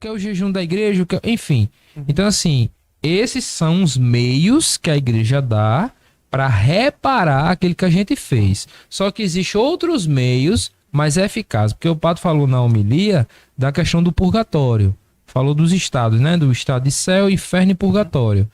que é o jejum da igreja, enfim. Então, assim, esses são os meios que a igreja dá para reparar aquilo que a gente fez. Só que existem outros meios mais eficazes, porque o Padre falou na homilia da questão do purgatório. Falou dos estados, né? Do estado de céu, inferno e purgatório.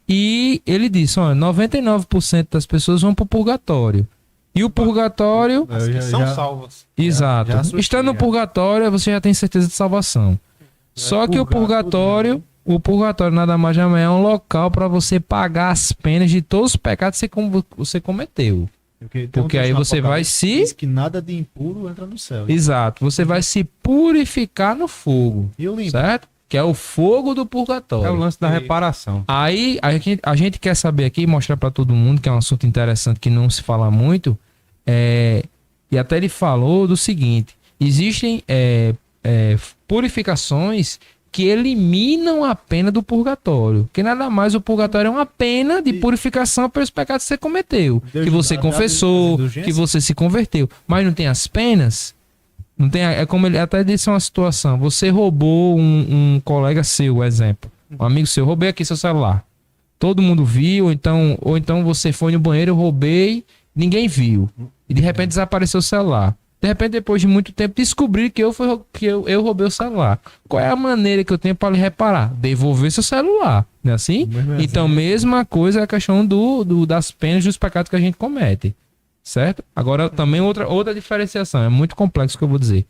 E ele disse, olha, 99% das pessoas vão para o purgatório. E o purgatório... As que são salvas. Exato. Já assustei, Estando no purgatório, você já tem certeza de salvação. Só que o purgatório nada mais jamais é um local para você pagar as penas de todos os pecados que você cometeu. Porque aí você vai se... Diz que nada de impuro entra no céu. Exato. Você vai se purificar no fogo. E o limpo. Certo? Que é o fogo do purgatório. É o lance da reparação. Aí a gente quer saber aqui e mostrar para todo mundo, que é um assunto interessante que não se fala muito, e até ele falou do seguinte: existem purificações que eliminam a pena do purgatório. Que nada mais o purgatório é uma pena de purificação pelos pecados que você cometeu. Deus que você dá confessou, indulgência? que você se converteu. Mas não tem as penas? Não tem, é como ele até disse uma situação. Você roubou um colega seu, exemplo. Um amigo seu, roubei aqui seu celular. Todo mundo viu, ou então você foi no banheiro, eu roubei, ninguém viu. E de repente desapareceu o celular. De repente, depois de muito tempo, descobri que eu roubei o celular. Qual é a maneira que eu tenho para lhe reparar? Devolver seu celular. Não é assim? Então, mesma coisa é a questão das penas dos pecados que a gente comete. Certo? Agora, também outra diferenciação. É muito complexo o que eu vou dizer.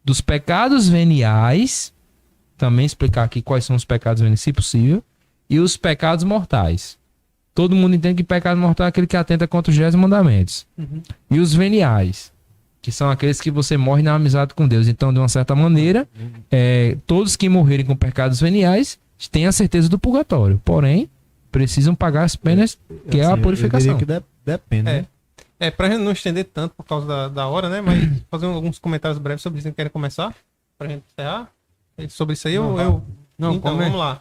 Dos pecados veniais, também explicar aqui quais são os pecados veniais, se possível, e os pecados mortais. Todo mundo entende que pecado mortal é aquele que atenta contra os 10 mandamentos. E os veniais, que são aqueles que você morre na amizade com Deus. Então, de uma certa maneira, todos que morrerem com pecados veniais têm a certeza do purgatório. Porém, precisam pagar as penas, que é a purificação. Eu diria que depende, né? Pra gente não estender tanto por causa da hora, né? Mas fazer alguns comentários breves sobre isso. Querem começar? Pra gente encerrar? Sobre isso aí, Então, vamos lá.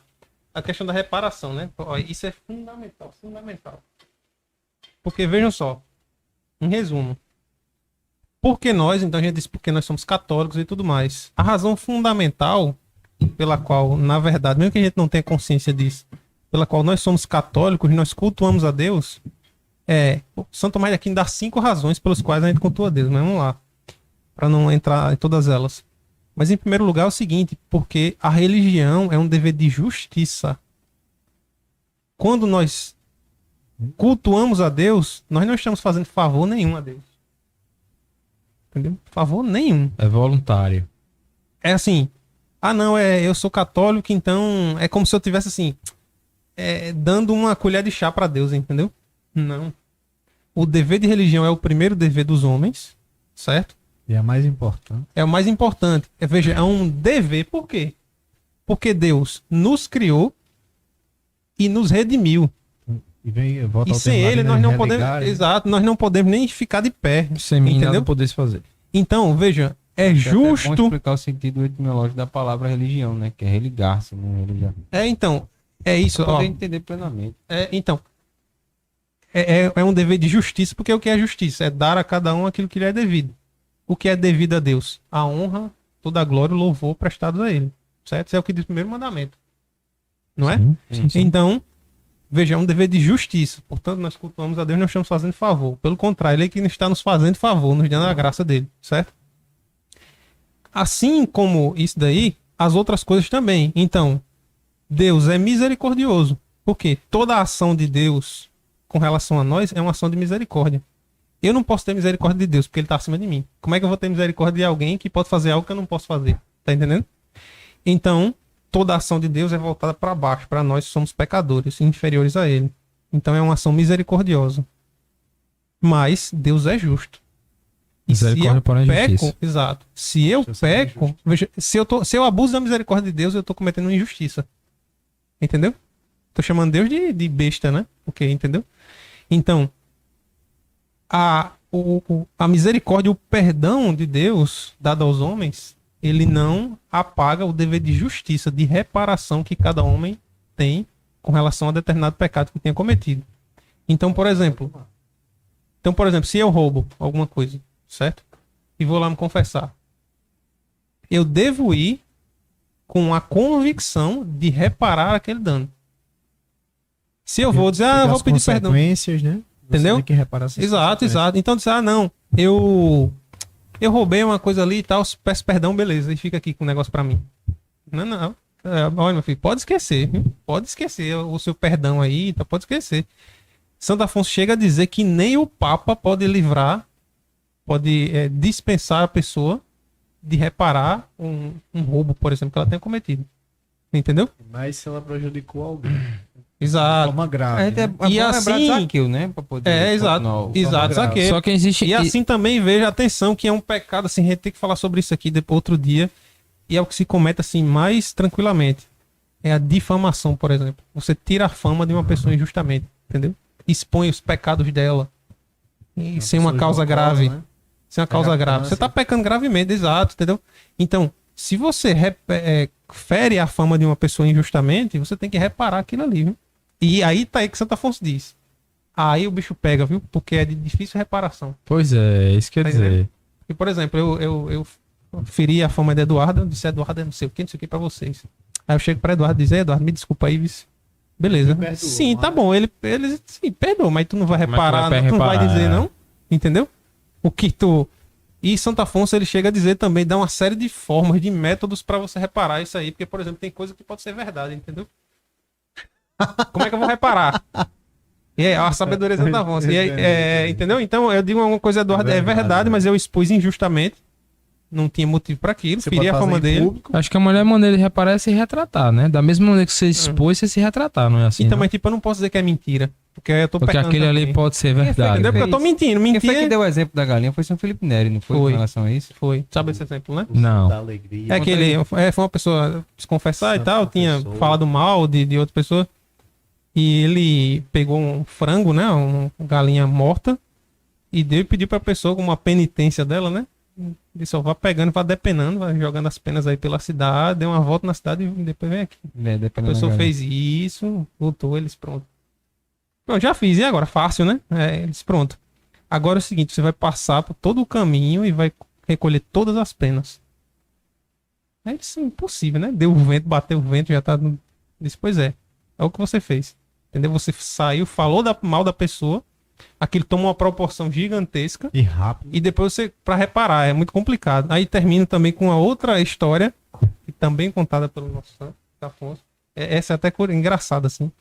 A questão da reparação, né? Isso é fundamental, fundamental. Porque, vejam só, em resumo, então a gente diz porque nós somos católicos e tudo mais. A razão fundamental pela qual, na verdade, mesmo que a gente não tenha consciência disso, pela qual nós somos católicos, nós cultuamos a Deus, Santo Tomás de Aquino dá 5 razões pelas quais a gente cultua a Deus, mas vamos lá, para não entrar em todas elas. Mas em primeiro lugar é o seguinte, porque a religião é um dever de justiça. Quando nós cultuamos a Deus, nós não estamos fazendo favor nenhum a Deus. Entendeu? Favor nenhum. É voluntário. É assim, eu sou católico, então é como se eu tivesse assim, dando uma colher de chá para Deus, entendeu? Não. O dever de religião é o primeiro dever dos homens, certo? E é mais importante. É o mais importante. Veja, é um dever. Por quê? Porque Deus nos criou e nos redimiu. E sem ele nós não podemos... Exato, nós não podemos nem ficar de pé. Sem mim entendeu? nada poder se fazer. Então, veja, é É justo... bom explicar o sentido etimológico da palavra religião, né? Que é religar-se, né? Religar. Então, é isso. Pra Ó, poder entender plenamente. É um dever de justiça, porque o que é justiça? É dar a cada um aquilo que lhe é devido. O que é devido a Deus? A honra, toda a glória e o louvor prestados a ele. Certo? Isso é o que diz o primeiro mandamento. Não é? Sim. Então, veja, é um dever de justiça. Portanto, nós cultuamos a Deus, não estamos fazendo favor. Pelo contrário, ele é que está nos fazendo favor, nos dando a graça dele. Certo? Assim como isso daí, as outras coisas também. Então, Deus é misericordioso. Por quê? Toda a ação de Deus com relação a nós é uma ação de misericórdia. Eu não posso ter misericórdia de Deus, porque ele está acima de mim. Como é que eu vou ter misericórdia de alguém que pode fazer algo que eu não posso fazer? Tá entendendo? Então, toda a ação de Deus é voltada para baixo, para nós que somos pecadores, inferiores a ele. Então é uma ação misericordiosa. Mas Deus é justo. E se Misericórdia, eu porém, peco, justiça. exato. Se eu peco, veja, se eu abuso da misericórdia de Deus, eu estou cometendo uma injustiça. Entendeu? Tô chamando Deus de besta, né? Porque, entendeu? Então, a misericórdia, o perdão de Deus dado aos homens, ele não apaga o dever de justiça, de reparação que cada homem tem com relação a determinado pecado que tenha cometido. Então, por exemplo, se eu roubo alguma coisa, certo? E vou lá me confessar, eu devo ir com a convicção de reparar aquele dano. Se eu vou dizer, eu vou pedir perdão. Consequências, né? Você Entendeu? tem que reparar essas Exato, consequências. exato. Então, dizer, não, eu roubei uma coisa ali e tal, peço perdão, beleza, e fica aqui com o negócio pra mim. Não. Olha, meu filho, pode esquecer, viu? Pode esquecer o seu perdão aí, tá? Pode esquecer. Santo Afonso chega a dizer que nem o Papa pode livrar, pode dispensar a pessoa de reparar um roubo, por exemplo, que ela tenha cometido. Entendeu? Mas se ela prejudicou alguém. De Exato. forma A grave. gente é Né? bom E lembrar assim- de Zaqueu, né? Pra poder Exato. continuar o- Exato, Zaqueu. Só que existe. E assim também veja, atenção, que é um pecado, assim, a gente tem que falar sobre isso aqui depois outro dia, e é o que se comete, assim, mais tranquilamente. É a difamação, por exemplo. Você tira a fama de uma pessoa injustamente, entendeu? Expõe os pecados dela. E sem uma pessoa causa jocosa, grave. né? Sem uma causa grave. Você tá pecando gravemente, exato, entendeu? Então, se você fere a fama de uma pessoa injustamente, você tem que reparar aquilo ali, viu? E aí tá aí que Santo Afonso diz. Aí o bicho pega, viu? Porque é de difícil reparação. Pois é, isso quer Tá dizer. E, por exemplo, eu feri a fama de Eduardo, eu disse, Eduardo, é não sei o que pra vocês. Aí eu chego pra Eduardo e diz, Eduardo, me desculpa aí, vice. Beleza. Me perdoa, Sim, tá mas- bom. Ele sim, perdoa, mas tu não vai Mas tu reparar, vai não, tu não vai reparar, dizer, é. não? Entendeu? O que tu... E Santo Afonso, ele chega a dizer também, dá uma série de formas, de métodos pra você reparar isso aí. Porque, por exemplo, tem coisa que pode ser verdade, entendeu? Como é que eu vou reparar? E é a sabedoria de Santo Afonso. E entendeu? Então, eu digo uma coisa, Eduardo, é verdade, mas eu expus injustamente. Não tinha motivo pra aquilo. Você Feri pode a fazer fama em dele. público. Acho que a melhor maneira de reparar é se retratar, né? Da mesma maneira que você expôs, você se retratar, não é assim? Então, não? mas tipo, eu não posso dizer que é mentira. Porque eu tô Porque pecando aquele ali também. pode ser Quem foi, verdade. Entendeu? Porque eu tô fez? mentindo. Quem foi que Mentir deu o exemplo da galinha foi São Felipe Neri, não foi? Foi. Com relação a isso? foi. Sabe esse exemplo, né? Não. Da alegria. É que ele foi uma pessoa se confessar e Santo tal, tinha confessor. falado mal de outra pessoa. E ele pegou um frango, né? Uma galinha morta. E deu e pediu pra pessoa, como uma penitência dela, né? Disse, ó, vá pegando, vá depenando, vai jogando as penas aí pela cidade, deu uma volta na cidade e depois vem aqui. A Dependendo pessoa da galinha. fez isso, voltou, eles pronto. Pronto, já fiz, e agora? Fácil, né? Eles pronto. Agora é o seguinte, você vai passar por todo o caminho e vai recolher todas as penas. Aí isso é impossível, né? Deu o vento, bateu o vento, já tá... Disse, pois é o que você fez. Entendeu? Você saiu, falou mal da pessoa, aquilo tomou uma proporção gigantesca, E rápido. e depois você, pra reparar, é muito complicado. Aí termina também com uma outra história, que também contada pelo nosso santo Afonso. Essa é até engraçada, assim.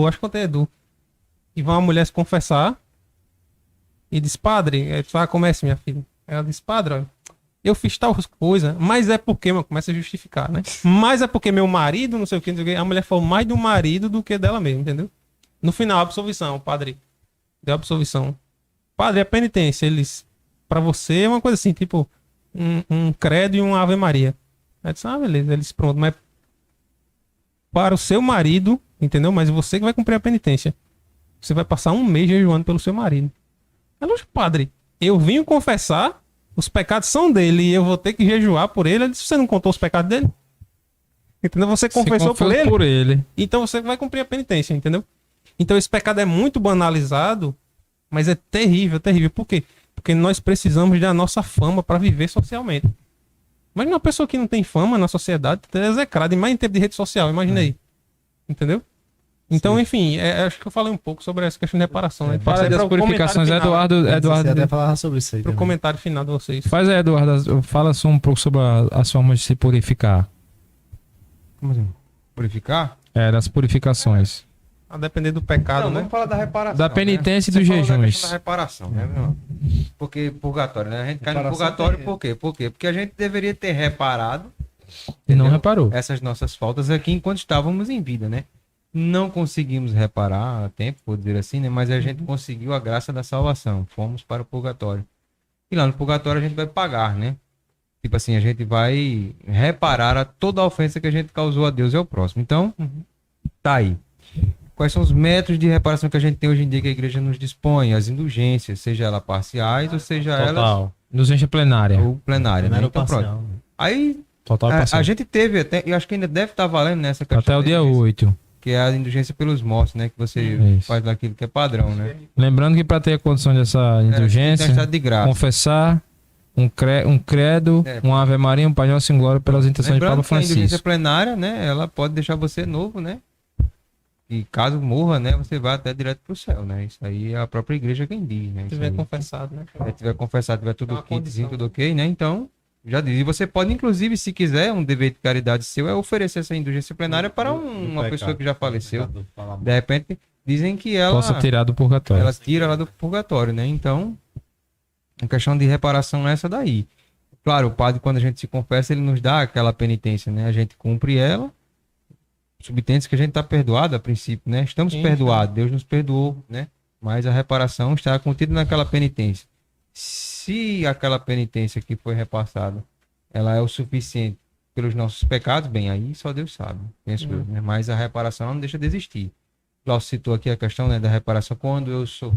Acho que contei Edu. E vai uma mulher se confessar e diz, padre, comece, minha filha. Ela diz, padre, olha, eu fiz tal coisa, mas é porque, começa a justificar, né? Mas é porque meu marido, não sei o que, não sei o que. A mulher falou mais do marido do que dela mesmo, entendeu? No final, a absolvição, o padre deu a absolvição. Padre, a penitência, eles, pra você é uma coisa assim, tipo, um credo e uma Ave Maria. Aí disse, beleza, eles pronto, mas para o seu marido, entendeu? Mas você que vai cumprir a penitência. Você vai passar um mês jejuando pelo seu marido. Ela disse, padre, eu vim confessar, os pecados são dele e eu vou ter que jejuar por ele. Ele disse, você não contou os pecados dele? Entendeu? Você confessou por ele. Então você vai cumprir a penitência, entendeu? Então esse pecado é muito banalizado, mas é terrível, terrível. Por quê? Porque nós precisamos da nossa fama para viver socialmente. Imagina uma pessoa que não tem fama na sociedade, é execrada, e mais em tempo de rede social, imagina aí. Entendeu? Então, enfim, acho que eu falei um pouco sobre essa questão de reparação. Né? Fala das purificações, Eduardo. Você até falava sobre isso aí. Pro também. comentário final de vocês. Faz aí, Eduardo. Fala só um pouco sobre as formas de se purificar. Como assim? Purificar? Das purificações. A depender do pecado, Não, né? vamos falar da reparação. Da penitência e Você dos falou da jejuns. questão da reparação, né, meu irmão? Porque purgatório, né? A gente cai no Reparação purgatório tem- por quê? Por quê? Porque a gente deveria ter reparado E não entendeu? reparou. essas nossas faltas aqui enquanto estávamos em vida, né? Não conseguimos reparar a tempo, por dizer assim, né? Mas a gente conseguiu a graça da salvação. Fomos para o purgatório. E lá no purgatório a gente vai pagar, né? Tipo assim, a gente vai reparar a toda a ofensa que a gente causou a Deus e ao próximo. Então, tá aí. Quais são os métodos de reparação que a gente tem hoje em dia que a igreja nos dispõe? As indulgências, seja elas parciais ou seja elas Total. Indulgência plenária. ou plenária, né? Não era Então pronto. parcial, né? Aí Total a parcial. gente teve até, e acho que ainda deve estar valendo nessa questão Até o da dia indulgência, 8. que é a indulgência pelos mortos, né? Que você Isso. faz daquilo que é padrão, né? Lembrando que para ter a condição dessa Tem indulgência, estado de graça. confessar um credo, uma Ave Maria, um Pai Nosso em Glória pelas intenções de Papa Lembrando que a indulgência Francisco. plenária, né, ela pode deixar você novo, né? E caso morra, né, você vai até direto pro céu, né? Isso aí é a própria igreja quem diz, né? Se Isso tiver aí. confessado, né? Se tiver confessado, tiver tudo É uma kitzinho, condição. tudo ok, né? Então, já diz. E você pode, inclusive, se quiser, um dever de caridade seu é oferecer essa indulgência plenária para uma pessoa que já faleceu. De repente, dizem que ela, Possa tirar do purgatório. ela tira ela do purgatório, né? Então, a questão de reparação é essa daí. Claro, o padre, quando a gente se confessa, ele nos dá aquela penitência, né? A gente cumpre ela, subtende que a gente está perdoado a princípio, né? Estamos Sim, perdoados, Deus nos perdoou, né? Mas a reparação está contida naquela penitência. Se aquela penitência que foi repassada, ela é o suficiente pelos nossos pecados, bem, aí só Deus sabe, penso eu, né? Mas a reparação não deixa de existir. Cláudio citou aqui a questão, né, da reparação. Quando eu sou,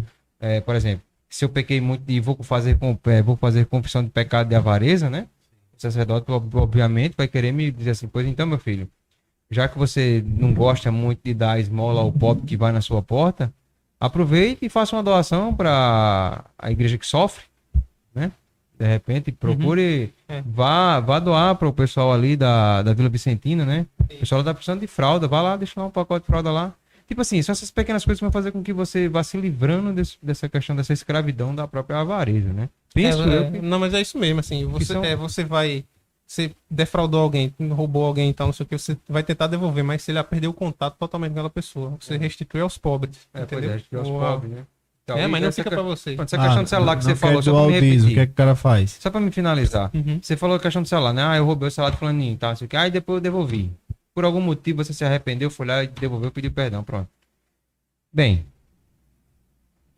por exemplo, se eu pequei muito e vou fazer confissão de pecado de avareza, né? O sacerdote, obviamente, vai querer me dizer assim, pois então, meu filho, já que você não gosta muito de dar esmola ao pobre que vai na sua porta, aproveite e faça uma doação para a igreja que sofre, né? De repente, procure, vá doar para o pessoal ali da Vila Vicentina, né? O pessoal está precisando de fralda, vá lá, deixa lá um pacote de fralda lá. Tipo assim, são essas pequenas coisas que vão fazer com que você vá se livrando dessa questão, dessa escravidão da própria avareza, né? Penso eu que... Não, mas é isso mesmo, assim, você defraudou alguém, roubou alguém e tal, não sei o que, você vai tentar devolver, mas se ele perdeu o contato totalmente com aquela pessoa, você restitui aos pobres, entendeu? Aos pobres, né? Então, Mas não essa fica pra você. Essa questão do celular que você falou, só só pra me repetir. O que é que o cara faz? Só pra me finalizar. Você falou a questão do celular, né? Ah, eu roubei o celular do fulaninho, tá? Não sei o que. Aí depois eu devolvi. Por algum motivo você se arrependeu, foi lá e devolveu, pediu perdão, pronto. Bem,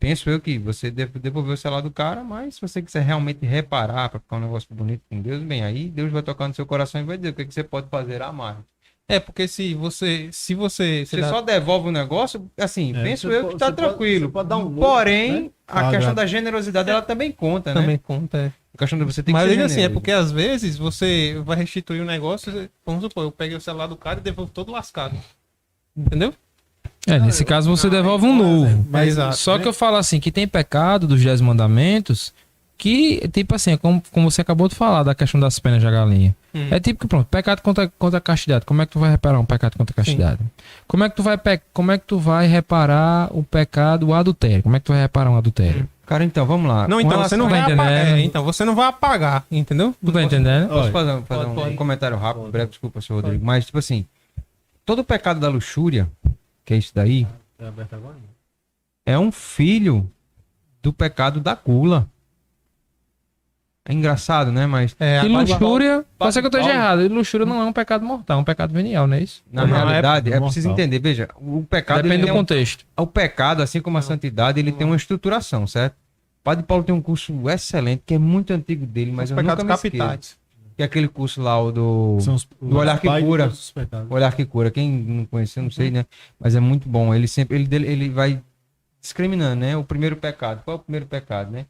penso eu que você devolveu o celular do cara, mas se você quiser realmente reparar pra ficar um negócio bonito com Deus, bem, aí Deus vai tocar no seu coração e vai dizer o que você pode fazer a mais. Porque se você Você dá- só devolve o negócio, assim, penso eu que tá tranquilo. Pode dar um louco, Porém, né? a questão da generosidade, ela também conta, né? também conta, A questão de você ter que Mas ser ainda assim, é generoso. porque às vezes você vai restituir o negócio, vamos supor, eu peguei o celular do cara e devolvo todo lascado. Entendeu? Nesse caso você devolve um novo. Mas, exato. Só que eu falo assim, que tem pecado dos 10 mandamentos que, tipo assim, é como você acabou de falar da questão das penas da galinha. É tipo que, pronto, pecado contra a castidade. Como é que tu vai reparar um pecado contra a castidade? Como é que tu vai reparar o pecado, o adultério? Como é que tu vai reparar um adultério? Cara, então, vamos lá. Não, Com então relação- você não vai entendendo? apagar. Então você não vai apagar, entendeu? Tu tá entendendo? Posso fazer um pode. comentário rápido, breve, desculpa, senhor Rodrigo. Mas, tipo assim, todo o pecado da luxúria, que é isso daí, é um filho do pecado da gula. É engraçado, né? Mas E luxúria, pode ser que eu esteja Paulo. errado. E luxúria não é um pecado mortal, é um pecado venial, não é isso? na Não, realidade é é preciso mortal. entender. Veja, o pecado Depende ele do tem contexto. o pecado, assim como a santidade, ele tem uma estruturação, certo? O Padre Paulo tem um curso excelente, que é muito antigo dele, mas Os eu nunca pecados me esqueço. capitais. Que é aquele curso lá, o do Olhar que Cura. O Olhar que Cura. Quem não conheceu, não sei, né? Mas é muito bom. Ele sempre, ele vai discriminando, né? O primeiro pecado. Qual é o primeiro pecado, né?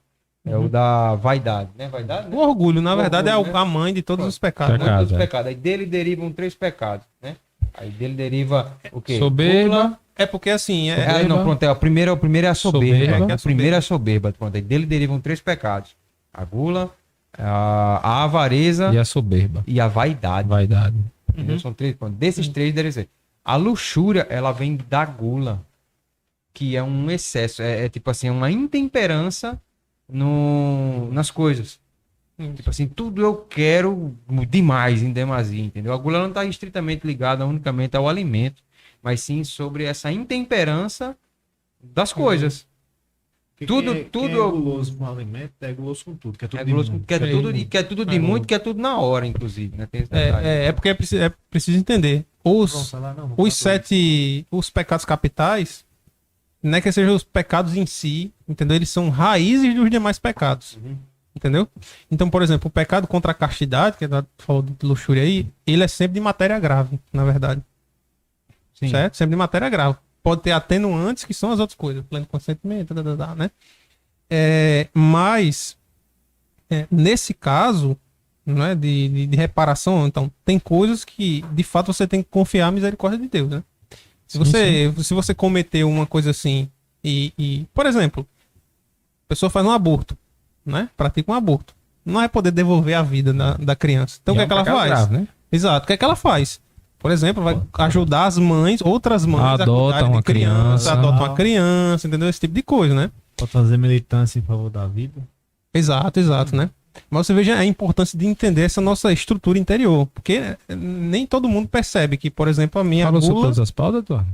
É o da vaidade, né? Vaidade, né? O orgulho, na verdade, Orgulho, é né? a mãe de todos os pecados. Pecado. Né? Todos os é. pecados. Aí dele derivam 3 pecados, né? Aí dele deriva o quê? Soberba. Gula. É porque assim, Aí não, pronto, o primeiro é a soberba. Soberba. O primeiro é a soberba. Pronto, aí dele derivam 3 pecados. A gula, a avareza E a soberba. e a vaidade. Vaidade. Entendeu? São 3 pontos. Desses 3 deve ser. A luxúria, ela vem da gula, que é um excesso, é tipo assim, uma intemperança nas coisas. Tipo assim, tudo eu quero demais, em demasia, entendeu? A gula não está estritamente ligada unicamente ao alimento, mas sim sobre essa intemperança das coisas. Tudo Quem é guloso com alimento é guloso com tudo. É guloso, quer tudo de muito, quer tudo na hora, inclusive, né? Tem esse detalhe. é porque é preciso entender. Os pecados capitais, não é que sejam os pecados em si, entendeu? Eles são raízes dos demais pecados. Entendeu? Então, por exemplo, o pecado contra a castidade, que a gente falou de luxúria aí, ele é sempre de matéria grave, na verdade. Sim. Certo? Sempre de matéria grave. Pode ter atenuantes, que são as outras coisas. Pleno consentimento, né? Mas, nesse caso, né, de reparação, então, tem coisas que, de fato, você tem que confiar a misericórdia de Deus, né? Se você cometeu uma coisa assim por exemplo, a pessoa faz um aborto, né? Pratica um aborto. não vai poder devolver a vida da criança. Então o que é que ela faz? Grave, né? Exato. O que é que ela faz? Por exemplo, vai ajudar as mães, outras mães a Adota cuidarem uma de criança, criança. adota uma criança, entendeu? Esse tipo de coisa, né? Pra fazer militância em favor da vida. Exato, né? Mas você veja a importância de entender essa nossa estrutura interior, porque nem todo mundo percebe que, por exemplo, a minha Falou sobre gula... todas as pautas, Eduardo?